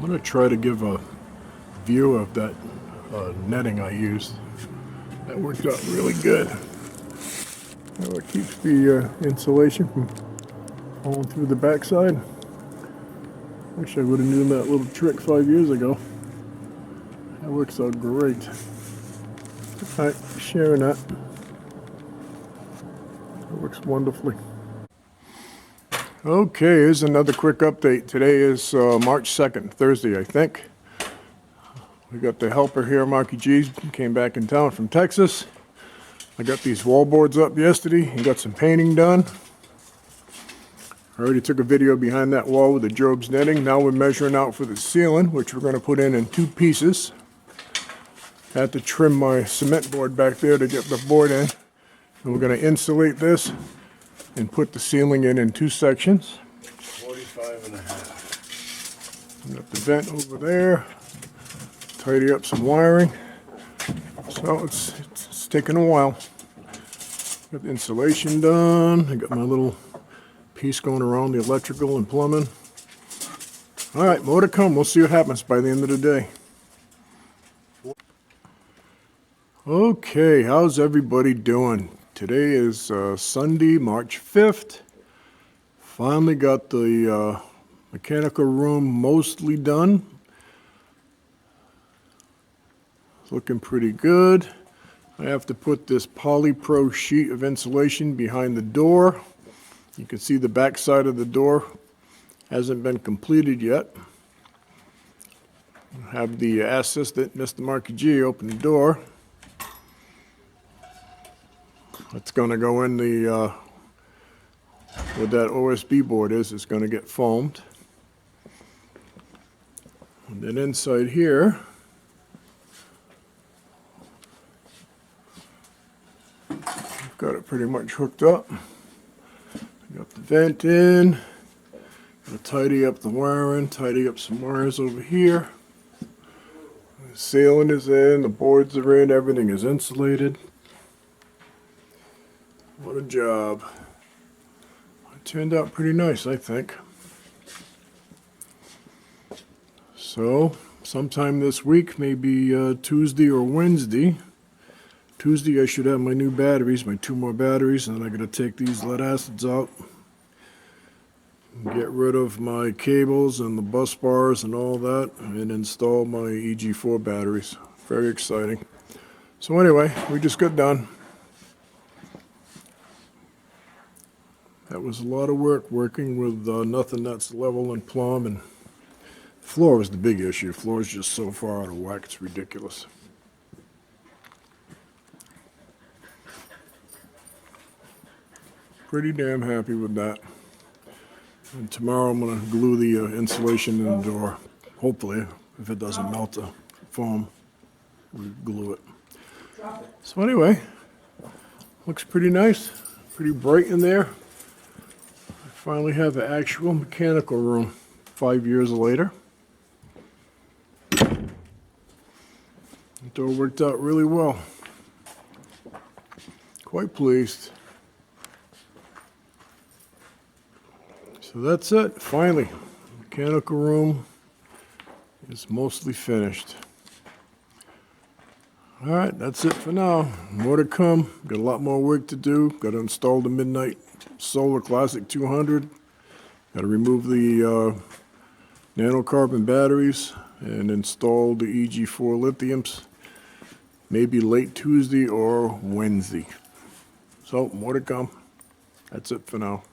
I'm going to try to give a view of that netting I used. That worked out really good. It keeps the insulation from falling through the backside. Wish I would have known that little trick 5 years ago. That works out great. Alright, sharing that. It works wonderfully. Okay, here's another quick update. Today is March 2nd, Thursday, I think. We got the helper here, Marky G, came back in town from Texas. I got these wall boards up yesterday and got some painting done. I already took a video behind that wall with the Job's netting. Now we're measuring out for the ceiling, which we're going to put in 2 pieces. Had to trim my cement board back there to get the board in. And we're going to insulate this and put the ceiling in 2 sections. 45.5. Got the vent over there. Tidy up some wiring. So it's taking a while. Got the insulation done. I got my little piece going around the electrical and plumbing. All right, more to come. We'll see what happens by the end of the day. Okay, how's everybody doing? Today is Sunday, March 5th. Finally got the mechanical room mostly done. It's looking pretty good. I have to put this Polypro sheet of insulation behind the door. You can see the back side of the door hasn't been completed yet. Have the assistant, Mr. Marky G, open the door. It's going to go in the, where that OSB board is, it's going to get foamed. And then inside here, I've got it pretty much hooked up. Got the vent in. Gonna tidy up the wiring, tidy up some wires over here. The ceiling is in, the boards are in, everything is insulated. What a job. It turned out pretty nice, I think. So, sometime this week, maybe Tuesday or Wednesday. Tuesday I should have my new batteries, my 2 more batteries, and then I gotta take these lead acids out. Get rid of my cables and the bus bars and all that, and install my EG4 batteries. Very exciting. So anyway, we just got done. That was a lot of work working with nothing that's level and plumb, and floor was the big issue. Floor is just so far out of whack, it's ridiculous. Pretty damn happy with that. And tomorrow I'm going to glue the insulation in the door. Hopefully, if it doesn't melt the foam, we glue it. So anyway, looks pretty nice, pretty bright in there. I finally have an actual mechanical room 5 years later. The door worked out really well. Quite pleased. So that's it, finally. Mechanical room is mostly finished. All right, that's it for now. More to come. Got a lot more work to do. Got to install the Midnight Solar Classic 200. Got to remove the nanocarbon batteries and install the EG4 lithiums. Maybe late Tuesday or Wednesday. So, more to come. That's it for now.